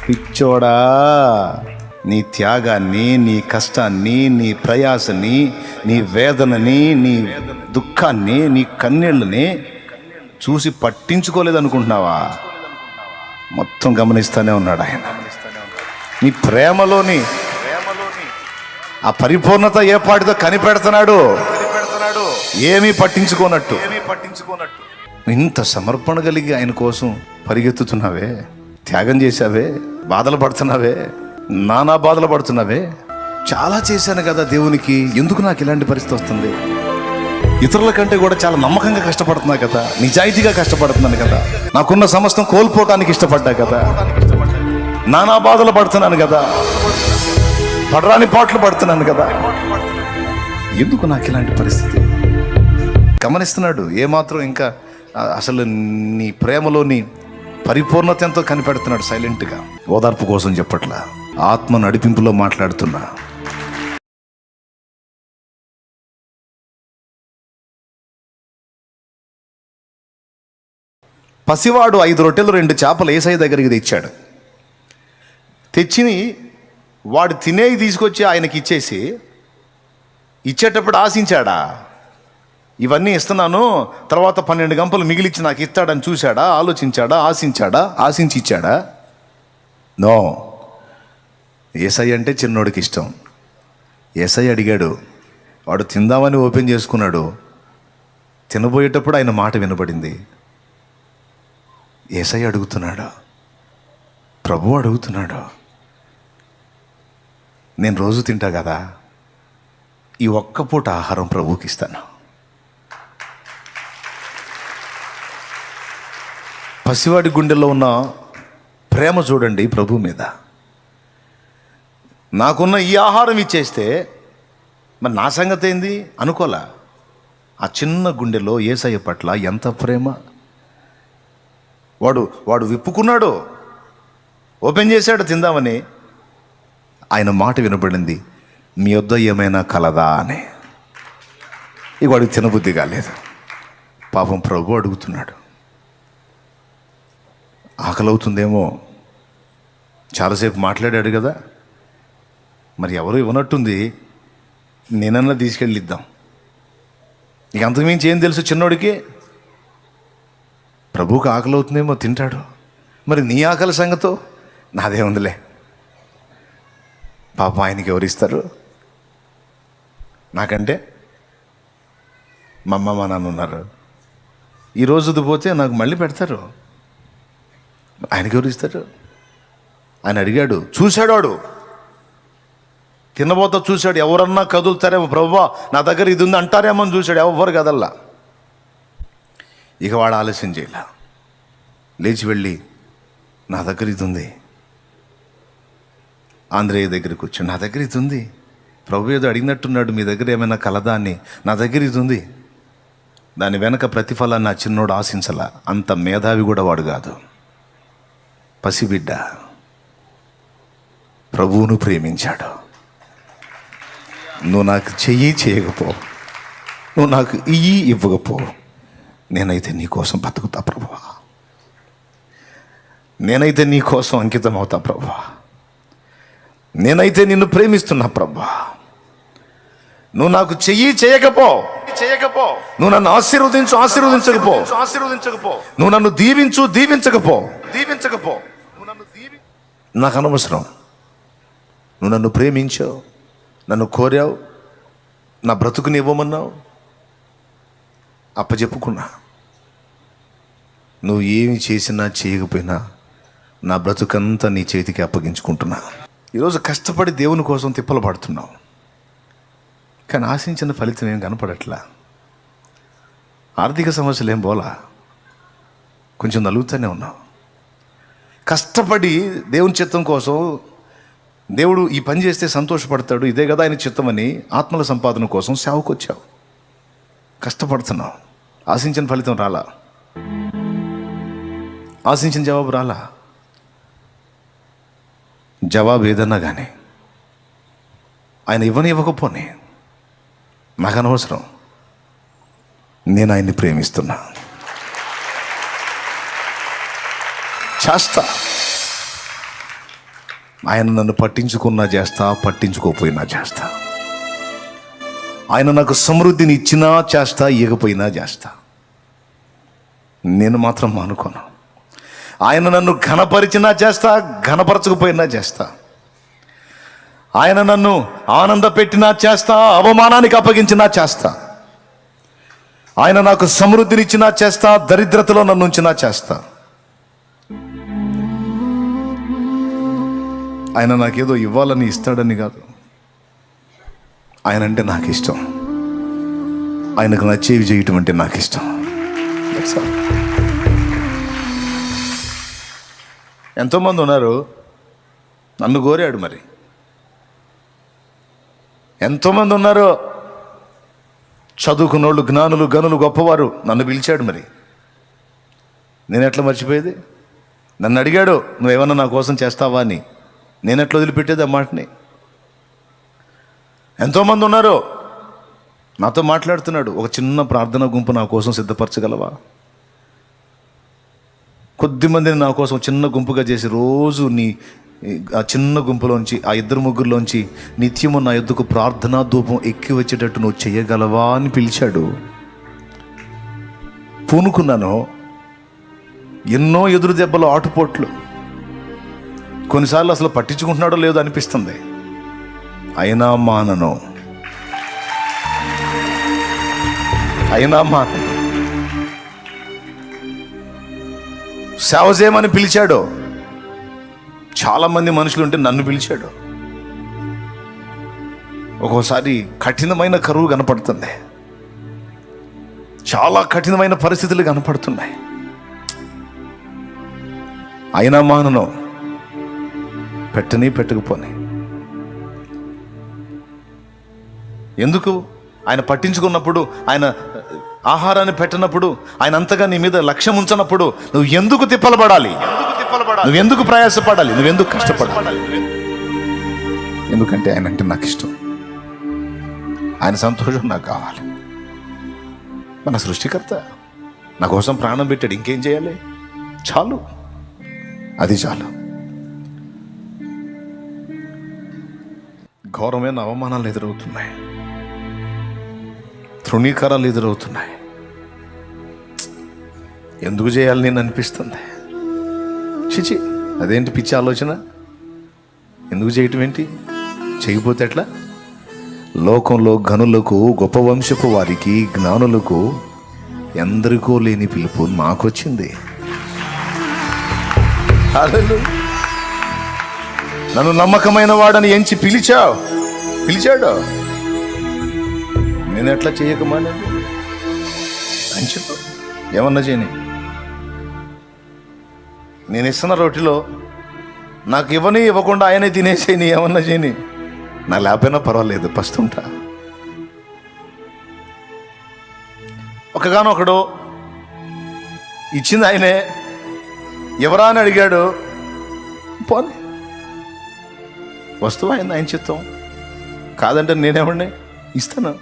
పిచ్చోడా, నీ త్యాగాన్ని, నీ కష్టాన్ని, నీ ప్రయాసని, నీ వేదనని, నీ దుఃఖాన్ని, నీ కన్నీళ్ళని చూసి పట్టించుకోలేదనుకుంటున్నావా? మొత్తం గమనిస్తూనే ఉన్నాడు ఆయన. నీ ప్రేమలోని ఆ పరిపూర్ణత ఏ పాటితో కనిపెడుతున్నాడు, ఏమీ పట్టించుకోనట్టు. ఇంత సమర్పణ కలిగి ఆయన కోసం పరిగెత్తుతున్నావే, త్యాగం చేశావే, బాధలు పడుతున్నావే, నానా బాధలు పడుతున్నావే. చాలా చేశాను కదా దేవునికి, ఎందుకు నాకు ఇలాంటి పరిస్థితి వస్తుంది? ఇతరుల కంటే కూడా చాలా నమ్మకంగా కష్టపడుతున్నా కదా, నిజాయితీగా కష్టపడుతున్నాను కదా, నాకున్న సమస్తం కోల్పోవటానికి ఇష్టపడ్డా కదా, నానా బాధలు పడుతున్నాను కదా, పడరాని పాటలు పడుతున్నాను కదా, ఎందుకు నాకు ఇలాంటి పరిస్థితి? గమనిస్తున్నాడు ఏమాత్రం. ఇంకా అసలు నీ ప్రేమలోని పరిపూర్ణత ఎంతో కనిపెడుతున్నాడు సైలెంట్గా. ఓదార్పు కోసం చెప్పట్లా, ఆత్మ నడిపింపులో మాట్లాడుతున్నా. పసివాడు 5 రొట్టెలు 2 చేపలు యేసయ్య దగ్గరికి తెచ్చాడు. తెచ్చి వాడు తినేవి తీసుకొచ్చి ఆయనకి ఇచ్చేసి, ఇచ్చేటప్పుడు ఆశించాడా? ఇవన్నీ ఇస్తున్నాను, తర్వాత 12 గంపలు మిగిలిచ్చి నాకు ఇస్తాడని చూశాడా? ఆలోచించాడా? ఆశించి ఇచ్చాడా? నో. యేసయ్య అంటే చిన్నోడికి ఇష్టం. యేసయ్య అడిగాడు, వాడు తిందామని ఓపెన్ చేసుకున్నాడు. తినబోయేటప్పుడు ఆయన మాట వినబడింది. యేసయ్య అడుగుతున్నాడు, ప్రభువు అడుగుతున్నాడు, నేను రోజు తింటా కదా, ఈ ఒక్క పూట ఆహారం ప్రభువుకి ఇస్తాను. పసివాడి గుండెల్లో ఉన్న ప్రేమ చూడండి ప్రభు మీద. నాకున్న ఈ ఆహారం ఇచ్చేస్తే మరి నా సంగతి ఏంది అనుకోలే. ఆ చిన్న గుండెలో యేసయ్య పట్ల ఎంత ప్రేమ. వాడు విప్పుకున్నాడు, ఓపెన్ చేశాడు తిందామని. ఆయన మాట వినబడింది, మీ వద్ద ఏమైనా కలదా అని. ఇక వాడికి తినబుద్ధి కాలేదు. పాపం ప్రభు అడుగుతున్నాడు. ఆకలి అవుతుందేమో, చాలాసేపు మాట్లాడాడు కదా, మరి ఎవరు ఇవ్వనట్టుంది, నేనన్నా తీసుకెళ్ళి ఇద్దాం. ఇక అంతకుమించి ఏం తెలుసు చిన్నోడికి? ప్రభువుకి ఆకలి అవుతుందేమో, తింటాడు. మరి నీ ఆకలి సంగతో నాదే ఉందిలే. పాపం ఆయనకి ఎవరిస్తారు? నాకంటే మా అమ్మ మా నాన్న ఉన్నారు. ఈరోజుది పోతే నాకు మళ్ళీ పెడతారు. ఆయనకి ఎవరు ఇస్తారు? ఆయన అడిగాడు, చూశాడు. వాడు తినబోతా చూశాడు. ఎవరన్నా కదులుతారేమో, ప్రభువా నా దగ్గర ఇది ఉంది అంటారేమో అని చూశాడు. ఎవరు కదల్లా. ఇక వాడు ఆలస్యం చేయలే, లేచి వెళ్ళి నా దగ్గర ఇది ఉంది. ఆంధ్రేయ దగ్గరికి వచ్చాడు, నా దగ్గర ఇది ఉంది. ప్రభు ఏదో అడిగినట్టున్నాడు, మీ దగ్గర ఏమైనా కలదా అని. నా దగ్గర ఇది ఉంది. దాని వెనక ప్రతిఫలాన్ని నా చిన్నోడు ఆశించలా. అంత మేధావి కూడా వాడు కాదు, పసిబిడ్డ. ప్రభువును ప్రేమించాడు. నువ్వు నాకు చేయకపో, నువ్వు నాకు ఇవ్వకపో, నేనైతే నీ కోసం బతుకుతా ప్రభువా, నేనైతే నీ కోసం అంకితం అవుతా ప్రభువా, నేనైతే నిన్ను ప్రేమిస్తున్నా ప్రభువా. నువ్వు నాకు చేయకపో, నువ్వు నన్ను ఆశీర్వదించకపో, నువ్వు నన్ను దీవించకపో, నాకు అనవసరం. నువ్వు నన్ను ప్రేమించావు, నన్ను కోరావు, నా బ్రతుకుని ఇవ్వమన్నావు, అప్పచెప్పుకున్నా. నువ్వు ఏమి చేసినా చేయకపోయినా నా బ్రతుకంతా నీ చేతికి అప్పగించుకుంటున్నా. ఈరోజు కష్టపడి దేవుని కోసం తిప్పలు పడుతున్నావు, కానీ ఆశించిన ఫలితం ఏం కనపడట్లా. ఆర్థిక సమస్యలు ఏం పోలా, కొంచెం నలుగుతూనే ఉన్నావు. కష్టపడి దేవుని చిత్తం కోసం, దేవుడు ఈ పని చేస్తే సంతోషపడతాడు, ఇదే కదా ఆయన చిత్తమని ఆత్మల సంపాదన కోసం సేవకు వచ్చావు. కష్టపడుతున్నావు, ఆశించిన ఫలితం రాలా, ఆశించిన జవాబు రాలా. జవాబు ఏదన్నా కానీ ఆయన ఇవ్వకపోనే నాకు అనవసరం, నేను ఆయన్ని ప్రేమిస్తున్నా, చేస్తా. ఆయన నన్ను పట్టించుకున్నా చేస్తా, పట్టించుకోకపోయినా చేస్తా. ఆయన నాకు సమృద్ధిని ఇచ్చినా చేస్తా, ఇవ్వకపోయినా చేస్తా. నేను మాత్రం మానుకోను. ఆయన నన్ను ఘనపరిచినా చేస్తా, ఘనపరచకపోయినా చేస్తా. ఆయన నన్ను ఆనంద పెట్టినా చేస్తా, అవమానానికి అప్పగించినా చేస్తా. ఆయన నాకు సమృద్ధినిచ్చినా చేస్తా, దరిద్రతలో నన్ను ఉంచినా చేస్తా. ఆయన నాకేదో ఇవ్వాలని ఇస్తాడని కాదు, ఆయన అంటే నాకు ఇష్టం. ఆయనకు నచ్చేవి చేయటం అంటే నాకు ఇష్టం. ఎంతోమంది ఉన్నారు, నన్ను కోరాడు. మరి ఎంతోమంది ఉన్నారు, చదువుకున్నోళ్ళు, జ్ఞానులు, గనులు, గొప్పవారు, నన్ను పిలిచాడు. మరి నేను ఎట్లా మర్చిపోయేది? నన్ను అడిగాడు, నువ్వేమన్నా నా కోసం చేస్తావా అని. నేను ఎట్లా వదిలిపెట్టేది ఆ మాటని? ఎంతోమంది ఉన్నారు, నాతో మాట్లాడుతున్నాడు. ఒక చిన్న ప్రార్థన గుంపు నా కోసం సిద్ధపరచగలవా? కొద్దిమందిని నా కోసం చిన్న గుంపుగా చేసి రోజు ఆ చిన్న గుంపులోంచి, ఆ 2-3 నిత్యము నా యొద్దకు ప్రార్థనా ధూపం ఎక్కి వచ్చేటట్టు నువ్వు చేయగలవా అని పిలిచాడు. పూనుకున్నాను. ఎన్నో ఎదురు దెబ్బలు, ఆటుపోట్లు. కొన్నిసార్లు అసలు పట్టించుకుంటున్నాడో లేదో అనిపిస్తుంది. అయినా మానను. సేవ చేయమని పిలిచాడు. చాలామంది మనుషులు ఉంటే నన్ను పిలిచాడు. ఒక్కోసారి కఠినమైన కరువు కనపడుతుంది, చాలా కఠినమైన పరిస్థితులు కనపడుతున్నాయి. అయినా మానను. పెట్టని పెట్టకపోని. ఎందుకు? ఆయన పట్టించుకున్నప్పుడు, ఆయన ఆహారాన్ని పెట్టినప్పుడు, ఆయన అంతగా నీ మీద లక్ష్యం ఉంచినప్పుడు నువ్వు ఎందుకు తిప్పలబడాలి? నువ్వెందుకు ప్రయాసపడాలి? నువ్వెందుకు కష్టపడాలి? ఎందుకంటే ఆయన అంటే నాకు ఇష్టం. ఆయన సంతోషం నాకు కావాలి. మన సృష్టికర్త నా కోసం ప్రాణం పెట్టాడు. ఇంకేం చేయాలి? చాలు, అది చాలు. ఘోరమైన అవమానాలు ఎదురవుతున్నాయి, తృణీకారాలు ఎదురవుతున్నాయి. ఎందుకు చేయాలి నేను అనిపిస్తుంది. చిచి, అదేంటి పిచ్చి ఆలోచన? ఎందుకు చేయటం ఏంటి? చేయకపోతే ఎట్లా? లోకంలో ఘనులకు, గొప్ప వంశపు వారికి, జ్ఞానులకు ఎందరికో లేని పిలుపు నాకొచ్చింది. నన్ను నమ్మకమైన వాడని ఎంచి పిలిచాడు. నేను ఎట్లా చేయకమాలేదు? అంచుతో ఏమన్నా చేయని. నేను ఇస్తున్న రొట్టెలో నాకు ఇవ్వకుండా ఆయనే తినేసేయని, ఏమన్నా చేయని. నా లేకపోయినా పర్వాలేదు, పస్తుంటా. ఒకగానొకడు ఇచ్చింది ఆయనే, ఎవరా అని అడిగాడు. పోనీ, వస్తువు ఆయన చిత్తం. కాదంటే నేనేమండి ఇస్తాను.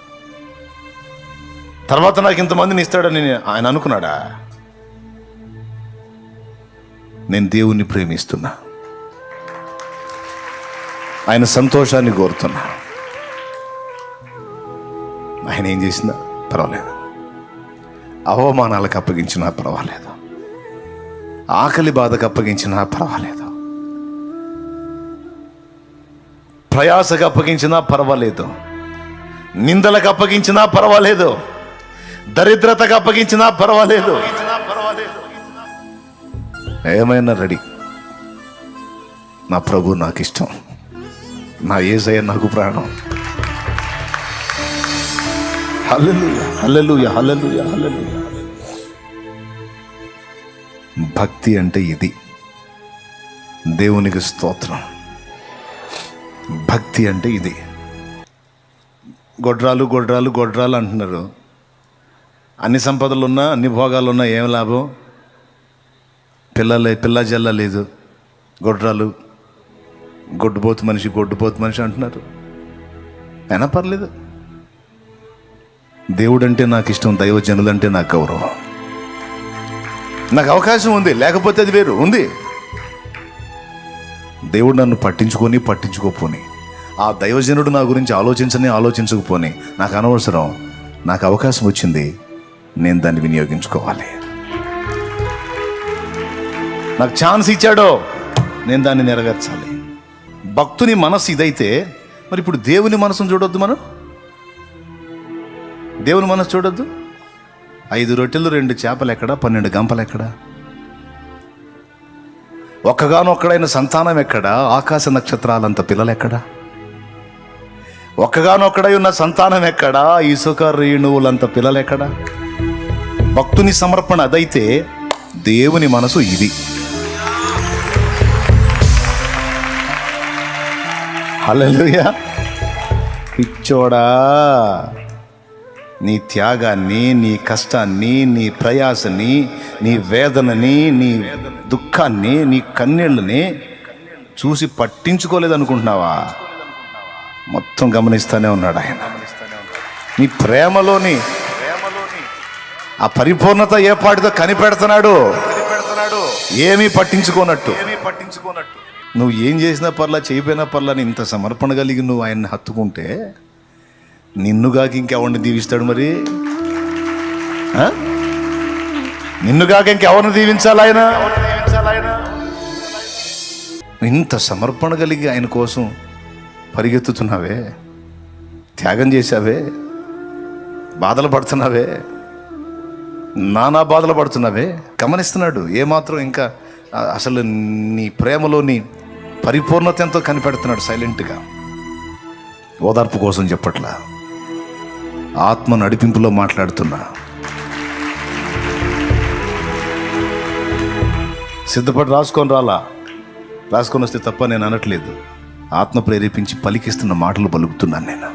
తర్వాత నాకు ఇంతమందిని ఇస్తాడని ఆయన అనుకున్నాడా? నేను దేవుణ్ణి ప్రేమిస్తున్నా, ఆయన సంతోషాన్ని కోరుతున్నా. ఆయన ఏం చేసినా పర్వాలేదు, అవమానాలకు అప్పగించినా పర్వాలేదు, ఆకలి బాధకు అప్పగించినా పర్వాలేదు, ప్రయాసకు అప్పగించినా పర్వాలేదు, నిందలకు అప్పగించినా పర్వాలేదు, దరిద్రతకు అప్పగించినా పర్వాలేదు, ఏమైనా రెడీ. నా ప్రభు నాకు ఇష్టం, నా యేసయ్య నాకు ప్రాణం. హల్లెలూయా, హల్లెలూయా, హల్లెలూయా, హల్లెలూయా. భక్తి అంటే ఇది. దేవునికి స్తోత్రం. భక్తి అంటే ఇది. గొడ్రాలు గొడ్రాలు గొడ్రాలు అంటున్నారు. అన్ని సంపదలున్నా, అన్ని భోగాలున్నా ఏం లాభం? పిల్ల జల్ల లేదు. గొడ్రాలు, గొడ్డుపోతు మనిషి అంటున్నారు. అయినా పర్లేదు. దేవుడు అంటే నాకు ఇష్టం, దైవజనులంటే నాకు గౌరవం. నాకు అవకాశం ఉంది, లేకపోతే అది వేరు. ఉంది. దేవుడు నన్ను పట్టించుకోపోని, ఆ దైవజనుడు నా గురించి ఆలోచించకపోని నాకు అనవసరం. నాకు అవకాశం వచ్చింది, నేను దాన్ని వినియోగించుకోవాలి. నాకు ఛాన్స్ ఇచ్చాడో నేను దాన్ని నెరవేర్చాలి. భక్తుని మనసు ఇదైతే మరి ఇప్పుడు దేవుని మనసును చూడొద్దు. మనం దేవుని మనసు చూడొద్దు. 5 రొట్టెలు 2 చేపలు ఎక్కడ, 12 గంపలు ఎక్కడ? ఒక్కగానొక్కడైన సంతానం ఎక్కడ? ఆకాశ నక్షత్రాలంత పిల్లలు ఎక్కడ? ఒక్కగానొక్కడై ఉన్న సంతానం ఎక్కడ? ఇసుక రేణువులంత పిల్లలు ఎక్కడ? భక్తుని సమర్పణ అదైతే దేవుని మనసు ఇది. హల్లెలూయా. పిచ్చోడా, నీ త్యాగాన్ని, నీ కష్టాన్ని, నీ ప్రయాసని, నీ వేదనని, నీ దుఃఖాన్ని, నీ కన్నీళ్ళని చూసి పట్టించుకోలేదనుకుంటున్నావా? మొత్తం గమనిస్తూనే ఉన్నాడు ఆయన. నీ ప్రేమలోని ఆ పరిపూర్ణత ఏ పాటితో కనిపెడుతున్నాడు. ఏమీ పట్టించుకోనట్టు. నువ్వు ఏం చేసినా పర్లా, చేయపోయినా పర్లా, ఇంత సమర్పణ కలిగి నువ్వు ఆయన్ని హత్తుకుంటే నిన్నుగాక ఇంకెవరిని దీవిస్తాడు? మరి నిన్నుగాక ఇంకెవరిని దీవించాలి ఆయన? ఇంత సమర్పణ కలిగి ఆయన కోసం పరిగెత్తుతున్నావే, త్యాగం చేశావే, బాధలు పడుతున్నావే, నానా బాధలు పడుతున్నావే. గమనిస్తున్నాడు ఏమాత్రం. ఇంకా అసలు నీ ప్రేమలోని పరిపూర్ణత ఎంతో కనిపెడుతున్నాడు సైలెంట్గా. ఓదార్పు కోసం చెప్పట్లా, ఆత్మ నడిపింపులో మాట్లాడుతున్నా. సిద్ధపడి రాసుకొని వస్తే తప్ప నేను అనట్లేదు. ఆత్మ ప్రేరేపించి పలికిస్తున్న మాటలు పలుకుతున్నాను నేను.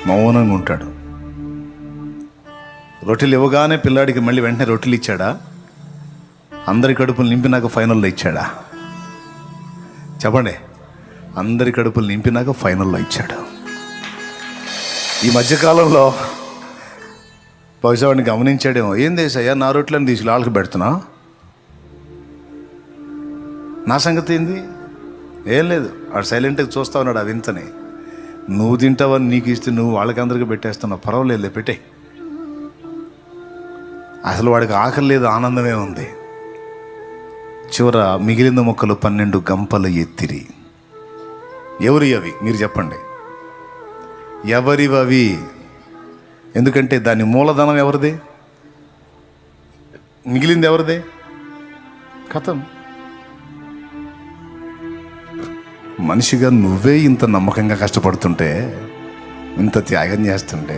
మౌనంగా ఉంటాడు. రొట్టెలు ఇవ్వగానే పిల్లాడికి మళ్ళీ వెంటనే రొట్టెలు ఇచ్చాడా? అందరి కడుపులు నింపినాక ఫైనల్లో ఇచ్చాడా? చెప్పండి. అందరి కడుపులు నింపినాక ఫైనల్లో ఇచ్చాడు. ఈ మధ్యకాలంలో బహుశా వాడిని గమనించాడేమో. ఏం దేశయ్యా, నా రొట్టెలను తీసి వాళ్ళకి పెడుతున్నా, నా సంగతి ఏంది? ఏం లేదు. వాడు సైలెంట్గా చూస్తా ఉన్నాడు ఆ వింతని. నువ్వు తింటావని నీకు ఇస్తే నువ్వు వాళ్ళకి అందరికీ పెట్టేస్తున్నావు, పర్వాలేదులే పెట్టే. అసలు వాడికి ఆకలి లేదు, ఆనందమే ఉంది. చివర మిగిలిన మొక్కలు 12 గంపలు ఎత్తిరి. ఎవరి అవి? మీరు చెప్పండి. ఎవరివవి? ఎందుకంటే దాని మూలధనం ఎవరిది? మిగిలింది ఎవరిదే? కథం. మనిషిగా నువ్వే ఇంత నమ్మకంగా కష్టపడుతుంటే, ఇంత త్యాగం చేస్తుంటే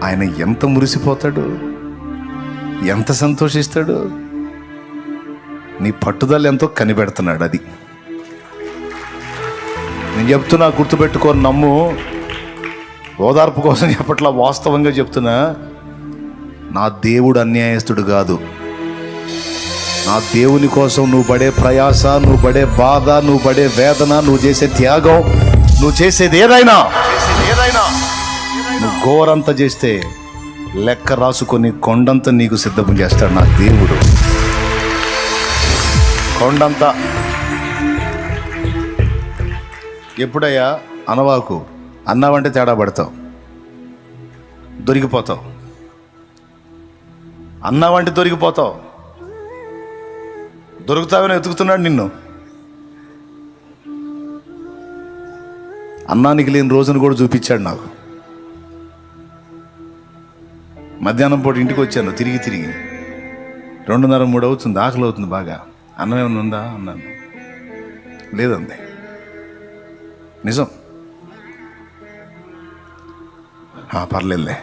ఆయన ఎంత మురిసిపోతాడు, ఎంత సంతోషిస్తాడు. నీ పట్టుదల ఎంతో కనిపెడుతున్నాడు. అది నేను చెప్తున్నా, గుర్తుపెట్టుకొని నమ్ము. ఓదార్పు కోసం చెప్పట్లా, వాస్తవంగా చెప్తున్నా. నా దేవుడు అన్యాయస్తుడు కాదు. నా దేవుని కోసం నువ్వు పడే ప్రయాస, నువ్వు పడే బాధ, నువ్వు పడే వేదన, నువ్వు చేసే త్యాగం, నువ్వు చేసేది ఏదైనా నువ్వు ఘోరంతా చేస్తే లెక్క రాసుకొని కొండంతా నీకు సిద్ధం చేస్తాడు నా దేవుడు. కొండంతా. ఎప్పుడయ్యా అనవాకు, అన్నావంటే తేడా పడతావు, దొరికిపోతావు. అన్నావంటే దొరికిపోతావు. దొరుకుతావని వెతుకుతున్నాడు నిన్ను. అన్నానికి లేని రోజును కూడా చూపించాడు నాకు. మధ్యాహ్నం పూట ఇంటికి వచ్చాను, తిరిగి 2:30, 3 అవుతుంది. ఆకలి అవుతుంది బాగా. అన్నం ఏమైనా ఉందా అన్నాను. లేదండి. నిజం. పర్లేదులే,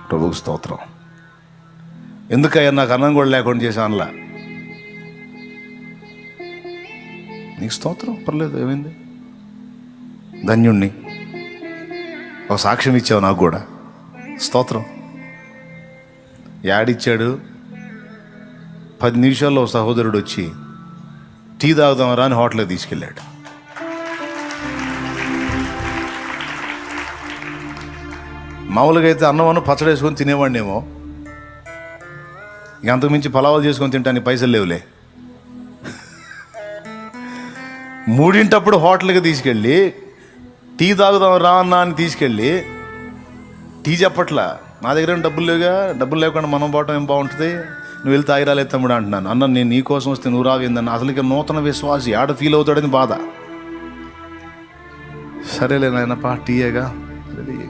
ప్రభువుకు స్తోత్రం. ఎందుకయ్యా నాకు అన్నం కూడా లేకుండా చేసా అనలా. నీకు స్తోత్రం, పర్లేదు, ఏమైంది? ధన్యుణ్ణి. ఒక సాక్ష్యం ఇచ్చావు నాకు కూడా, స్తోత్రం. యాడిచ్చాడు? 10 నిమిషాల్లో సహోదరుడు వచ్చి టీ తాగుదామరా అని హోటల్కి తీసుకెళ్ళాడు. మామూలుగా అయితే అన్నం పచ్చడి వేసుకొని తినేవాడినేమో. ఇక అంతకుమించి పలావాలు చేసుకొని తింటానికి పైసలు లేవులే. 3 హోటల్కి తీసుకెళ్ళి టీ తాగుదాం రా అన్న అని తీసుకెళ్ళి టీ చెప్పట్లా. నా దగ్గర డబ్బులు లేవుగా, డబ్బులు లేకుండా మనం పోవటం ఏం బాగుంటుంది, నువ్వు వెళ్ళి తాగిరాలే తమ్ముడు అంటున్నాను. అన్న నేను నీ కోసం వస్తే నువ్వు రావేందన్న. అసలు ఇక నూతన విశ్వాసి ఆడ ఫీల్ అవుతాడని బాధ. సరేలే నాయన పా టీయేగా,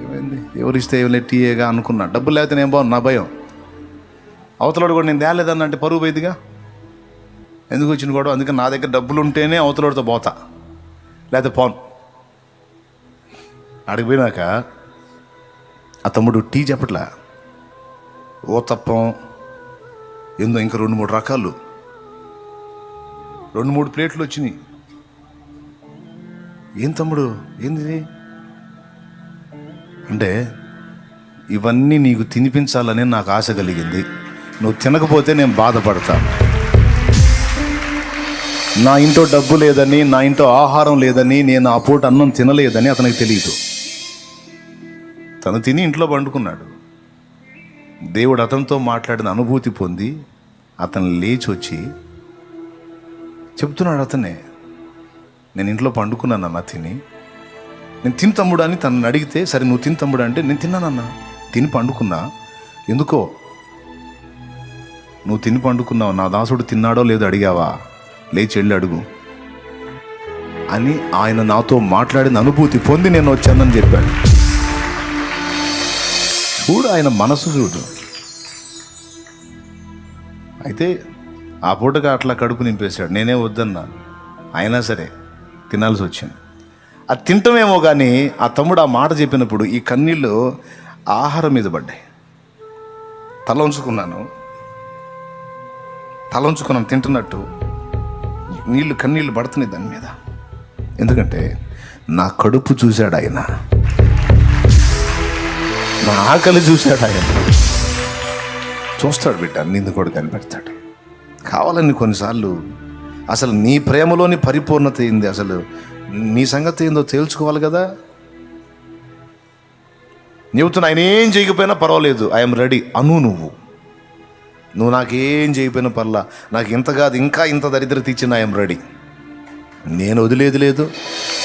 ఏమైంది ఎవరిస్తే ఏం లేదు టీయేగా అనుకున్నా. డబ్బులు లేకపోతే నేను బాగుంది, నా భయం. అవతలాడు కూడా నేను తేలేదన్న అంటే పరువు పోయిదిగా, ఎందుకు వచ్చిన కూడా. అందుకని నా దగ్గర డబ్బులు ఉంటేనే అవతలాడితో పోతా, లేకపోతే పోను. అడిగిపోయినాక ఆ తమ్ముడు టీ చెప్పట్లా, ఓ తప్పం ఏందో ఇంకా 2-3 రకాలు, 2-3 ప్లేట్లు వచ్చినాయి. ఏం తమ్ముడు ఏంది అంటే, ఇవన్నీ నీకు తినిపించాలని నాకు ఆశ కలిగింది, నువ్వు తినకపోతే నేను బాధపడతాను. నా ఇంట్లో డబ్బు లేదని, నా ఇంట్లో ఆహారం లేదని, నేను ఆ పూట అన్నం తినలేదని అతనికి తెలియదు. తను తిని ఇంట్లో పండుకున్నాడు. దేవుడు అతనితో మాట్లాడిన అనుభూతి పొంది అతను లేచి వచ్చి చెప్తున్నాడు. అతనే, నేను ఇంట్లో పండుకున్నానన్న తిని, నేను తిని తమ్ముడు అని తనని అడిగితే, సరే నువ్వు తిని తమ్ముడు అంటే, నేను తిన్నానన్నా, తిని పండుకున్నా. ఎందుకో నువ్వు తిని పండుకున్నావు, నా దాసుడు తిన్నాడో లేదో అడిగావా, లేచి వెళ్ళి అడుగు అని ఆయన నాతో మాట్లాడిన అనుభూతి పొంది నేను వచ్చానని చెప్పాడు. చూడు ఆయన మనసు చూడు. అయితే ఆ పూటగా అట్లా కడుపు నింపేశాడు. నేనే వద్దన్నా, అయినా సరే తినాల్సి వచ్చింది. అది తింటమేమో కానీ ఆ తమ్ముడు ఆ మాట చెప్పినప్పుడు ఈ కన్నీళ్ళు ఆహారం మీద పడ్డాయి. తల ఉంచుకున్నాను తింటున్నట్టు కన్నీళ్ళు పడుతున్నాయి దాని మీద. ఎందుకంటే నా కడుపు చూశాడు ఆయన, నా ఆకలి చూశాడు ఆయన. చూస్తాడు బిడ్డ, నిన్ను కూడా కనిపెడతాడు. కావాలని కొన్నిసార్లు అసలు నీ ప్రేమలోని పరిపూర్ణత ఏంది, అసలు నీ సంగతి ఏందో తేల్చుకోవాలి కదా. చెబుతున్నా, ఆయన ఏం చేయకపోయినా పర్వాలేదు, ఐఎమ్ రెడీ అను. నువ్వు నాకేం చేయకపోయినా పర్లా, నాకు ఇంత కాదు ఇంకా ఇంత దరిద్రత ఇచ్చిన ఐఎమ్ రెడీ. నేను వదిలేది లేదు,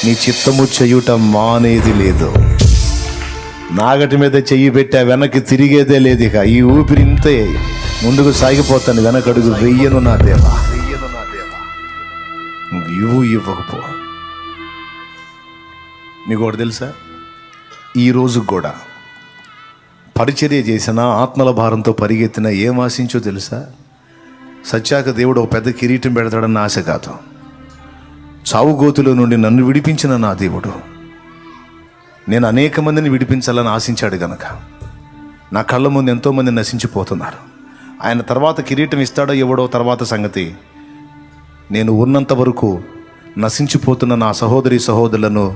నీ చిత్తము చేయుట మానేది లేదు. నాగటి మీద చెయ్యి పెట్టా వెనక్కి తిరిగేదే లేదు. ఇక ఈ ఊపిరి ఇంతే, ముందుకు సాగిపోతాను, వెనకడుగు వెయ్యను నా దేవా. నువ్వు ఇవ్వకపో. నీకు ఒకటి తెలుసా, ఈరోజు కూడా పరిచర్య చేసిన, ఆత్మల భారంతో పరిగెత్తిన ఏం ఆశించో తెలుసా? సత్యాక దేవుడు ఒక పెద్ద కిరీటం పెడతాడన్న ఆశ కాదు. చావుగోతులో నుండి నన్ను విడిపించిన నా దేవుడు నేను అనేక మందిని విడిపించాలని ఆశించాడు గనక నా కళ్ళ ముందు ఎంతోమంది నశించిపోతున్నారు. ఆయన తర్వాత కిరీటం ఇస్తాడో ఎవడో తర్వాత సంగతి. నేను ఉన్నంత వరకు నశించిపోతున్న నా సహోదరి సహోదరులను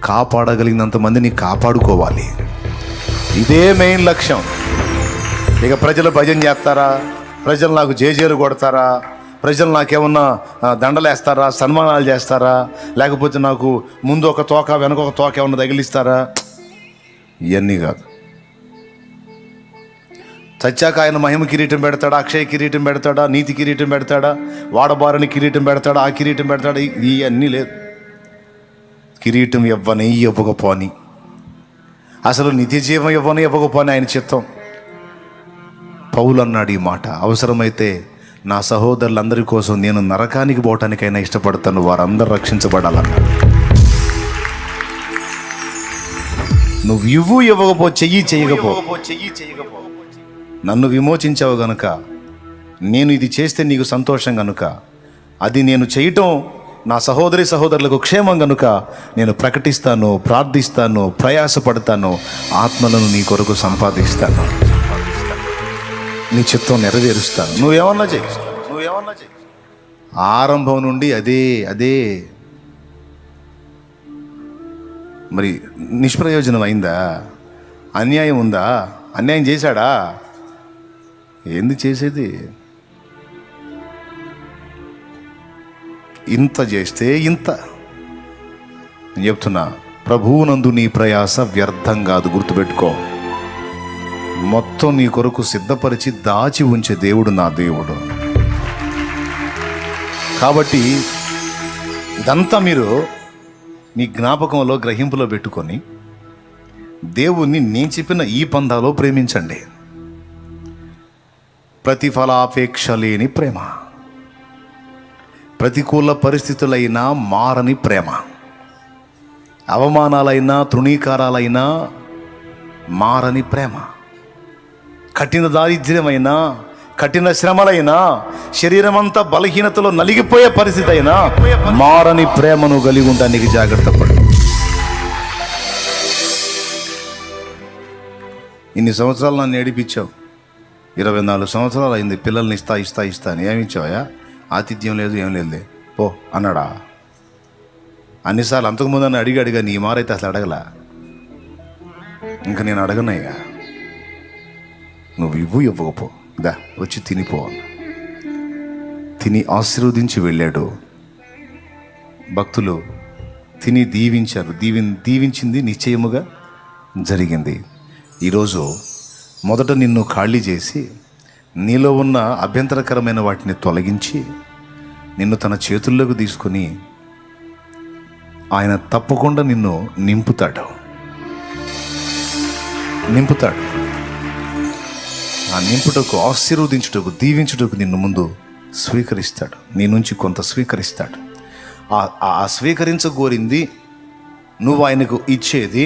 కాపాడగలిగినంత మందిని కాపాడుకోవాలి. ఇదే మెయిన్ లక్ష్యం. ఇక ప్రజలు భజన చేస్తారా, ప్రజలు నాకు జేజేలు కొడతారా, ప్రజలు నాకేమన్నా దండలేస్తారా, సన్మానాలు చేస్తారా, లేకపోతే నాకు ముందు ఒక తోక వెనక ఒక తోక ఏమన్నా తగిలిస్తారా, ఇవన్నీ కాదు. చచ్చాక ఆయన మహిమ కిరీటం పెడతాడా, అక్షయ కిరీటం పెడతాడా, నీతి కిరీటం పెడతాడా, వాడబారని కిరీటం పెడతాడా, ఆ కిరీటం పెడతాడా, ఇవన్నీ లేదు. కిరీటం ఇవ్వకపోని, అసలు నిత్య జీవం ఇవ్వకపోని ఆయన చిత్తం. పౌలు అన్నాడు ఈ మాట, అవసరమైతే నా సహోదరులందరి కోసం నేను నరకానికి పోవటానికైనా ఇష్టపడతాను, వారందరూ రక్షించబడాలన్నాడు. నువ్వు ఇవ్వకపో, చెయ్యకపో, నన్ను విమోచించావు గనుక, నేను ఇది చేస్తే నీకు సంతోషం గనుక, అది నేను చేయటం నా సహోదరి సహోదరులకు క్షేమం గనుక నేను ప్రకటిస్తాను, ప్రార్థిస్తాను, ప్రయాసపడతాను, ఆత్మలను నీ కొరకు సంపాదిస్తాను, నీ చిత్తం నెరవేరుస్తాను. నువ్వేమన్నా చెయ్యి. ఆరంభం నుండి అదే. మరి నిష్ప్రయోజనం అయిందా? అన్యాయం ఉందా? అన్యాయం చేశాడా? ఏంది చేసేది? ఇంత చేస్తే ఇంత. నేను చెప్తున్నా, ప్రభువునందు నీ ప్రయాస వ్యర్థం కాదు, గుర్తుపెట్టుకో. మొత్తం నీ కొరకు సిద్ధపరిచి దాచి ఉంచే దేవుడు నా దేవుడు. కాబట్టి ఇదంతా మీరు మీ జ్ఞాపకంలో గ్రహింపులో పెట్టుకొని దేవుణ్ణి నేను చెప్పిన ఈ పందాలో ప్రేమించండి. ప్రతిఫలాపేక్ష లేని ప్రేమ, ప్రతికూల పరిస్థితులైనా మారని ప్రేమ, అవమానాలైనా తృణీకారాలైనా మారని ప్రేమ, కఠిన దారిద్ర్యమైనా కఠిన శ్రమలైనా శరీరమంతా బలహీనతలో నలిగిపోయే పరిస్థితి అయినా మారని ప్రేమను కలిగి ఉండడానికి జాగ్రత్త పడు. ఇన్ని సంవత్సరాలు నన్ను ఏడిపించావు, 24 సంవత్సరాలు అయింది, పిల్లల్ని ఇస్తా అని ఏమిచ్చావా? ఆతిథ్యం లేదు, ఏం లేదులే పో అన్నాడా? అన్నిసార్లు అంతకుముందు నన్ను అడిగా నీ మారైతే అసలు అడగలా. ఇంకా నేను అడగనయ్యా, నువ్వు ఇవ్వకపో, దా వచ్చి తినిపో. తిని ఆశీర్వదించి వెళ్ళాడు. భక్తులు తిని దీవించారు. దీవించింది నిశ్చయముగా జరిగింది. ఈరోజు మొదట నిన్ను ఖాళీ చేసి నీలో ఉన్న అభ్యంతరకరమైన వాటిని తొలగించి నిన్ను తన చేతుల్లోకి తీసుకొని ఆయన తప్పకుండా నిన్ను నింపుతాడు. ఆ నింపుటకు, ఆశీర్వదించుటకు, దీవించుటకు నిన్ను ముందు స్వీకరిస్తాడు. నీ నుంచి కొంత స్వీకరిస్తాడు. ఆ స్వీకరించగోరింది నువ్వు ఆయనకు ఇచ్చేది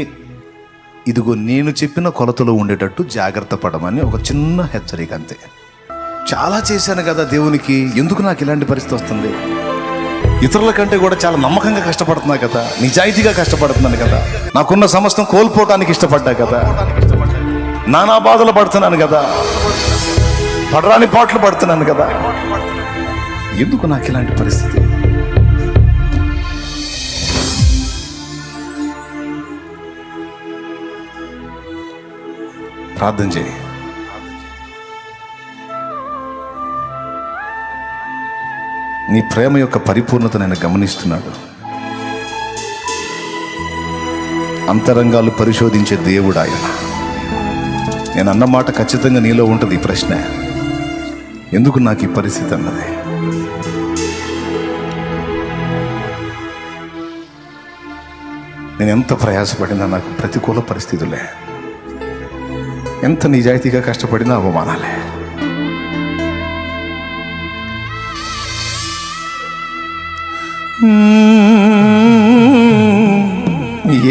ఇదిగో నేను చెప్పిన కొలతలో ఉండేటట్టు జాగ్రత్త పడమని ఒక చిన్న హెచ్చరిక అంతే. చాలా చేశాను కదా దేవునికి, ఎందుకు నాకు ఇలాంటి పరిస్థితి వస్తుంది? ఇతరుల కంటే కూడా చాలా నమ్మకంగా కష్టపడుతున్నా కదా, నిజాయితీగా కష్టపడుతున్నాను కదా, నాకున్న సమస్తం కోల్పోవటానికి ఇష్టపడ్డా కదా, నానా బాధలు పడుతున్నాను కదా, పడరాని పాటలు పడుతున్నాను కదా, ఎందుకు నాకు ఇలాంటి పరిస్థితి? ప్రార్థన చేయి. నీ ప్రేమ యొక్క పరిపూర్ణత నేను గమనిస్తున్నాడు. అంతరంగాలు పరిశోధించే దేవుడు ఆయన. నేను అన్న మాట ఖచ్చితంగా నీలో ఉంటుంది. ఈ ప్రశ్న, ఎందుకు నాకు ఈ పరిస్థితి అన్నది. నేను ఎంత ప్రయాసపడినా నాకు ప్రతికూల పరిస్థితులే, ఎంత నిజాయితీగా కష్టపడినా అవమానాలే.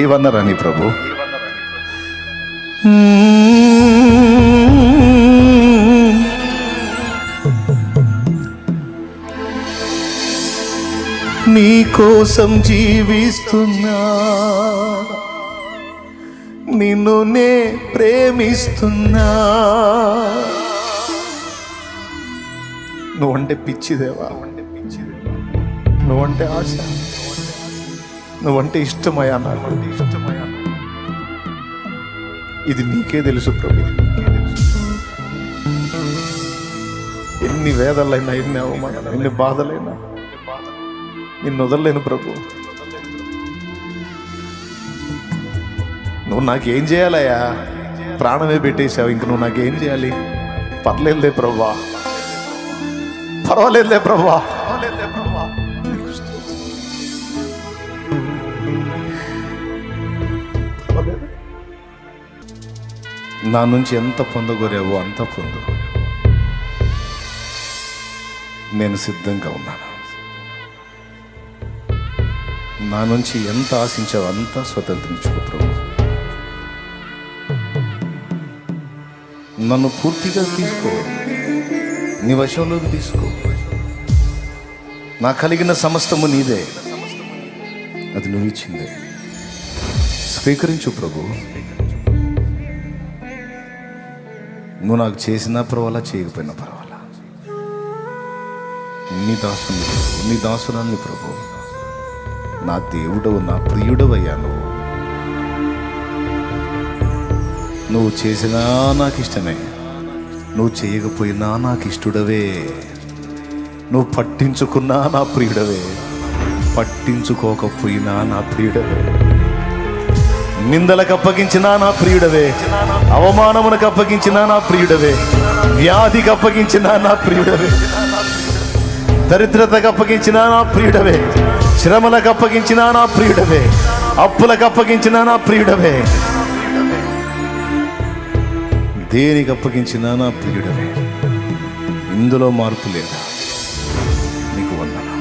ఏమన్నారా నీ ప్రభు? నీ కోసం జీవిస్తున్నా, నిన్ను నే ప్రేమిస్తున్నా. నువ్వంటే పిచ్చిదేవా, నువ్వంటే ఆశ, నువ్వంటే ఇష్టమయ్యా, నాకు ఇష్టమయ్యా. ఇది నీకే తెలుసు ప్రభు. ఎన్ని వేదలైనా, ఎన్ని అవమానాలు, ఎన్ని బాధలైనా నిన్ను వదలలేను ప్రభు. నువ్వు నాకేం చేయాలయ్యా? ప్రాణమే పెట్టేశావు, ఇంక నువ్వు నాకేం చేయాలి? పర్లేదులే ప్రభా, పర్వాలేదులే ప్రభా. నా నుంచి ఎంత పొందగోరావో అంత పొందు. నేను సిద్ధంగా ఉన్నాను. నా నుంచి ఎంత ఆశించావో అంతా స్వతంత్రించుకో ప్రభు. నన్ను పూర్తిగా తీసుకో, నీ వశంలోకి తీసుకో. నా కలిగిన సమస్తము నీదే, అది నువ్వు ఇచ్చిందే. స్వీకరించు ప్రభు. నువ్వు నాకు చేసినా పర్వాలా, చేయకపోయినా పర్వాలా. నీ దాసుని, నీ దాసురాల్ని ప్రభు. నా దేవుడవు, నా ప్రియుడవయ్యా. నువ్వు చేసినా నాకు ఇష్టమే, నువ్వు చేయకపోయినా నాకు ఇష్టడవే. నువ్వు పట్టించుకున్నా నా ప్రియుడవే, పట్టించుకోకపోయినా నా ప్రియుడవే. నిందలకు అప్పగించిన నా ప్రియుడవే, అవమానమునకు అప్పగించిన నా ప్రియుడవే, వ్యాధికి అప్పగించిన నా ప్రియుడవే, దరిద్రతకు అప్పగించిన నా ప్రియుడవే, శ్రమలకు అప్పగించిన నా ప్రియుడవే, అప్పులకు అప్పగించిన నా ప్రియుడవే, దేనికి అప్పగించిన నా ప్రియుడవే. ఇందులో మార్పు లేదా? నీకు వందనాలు.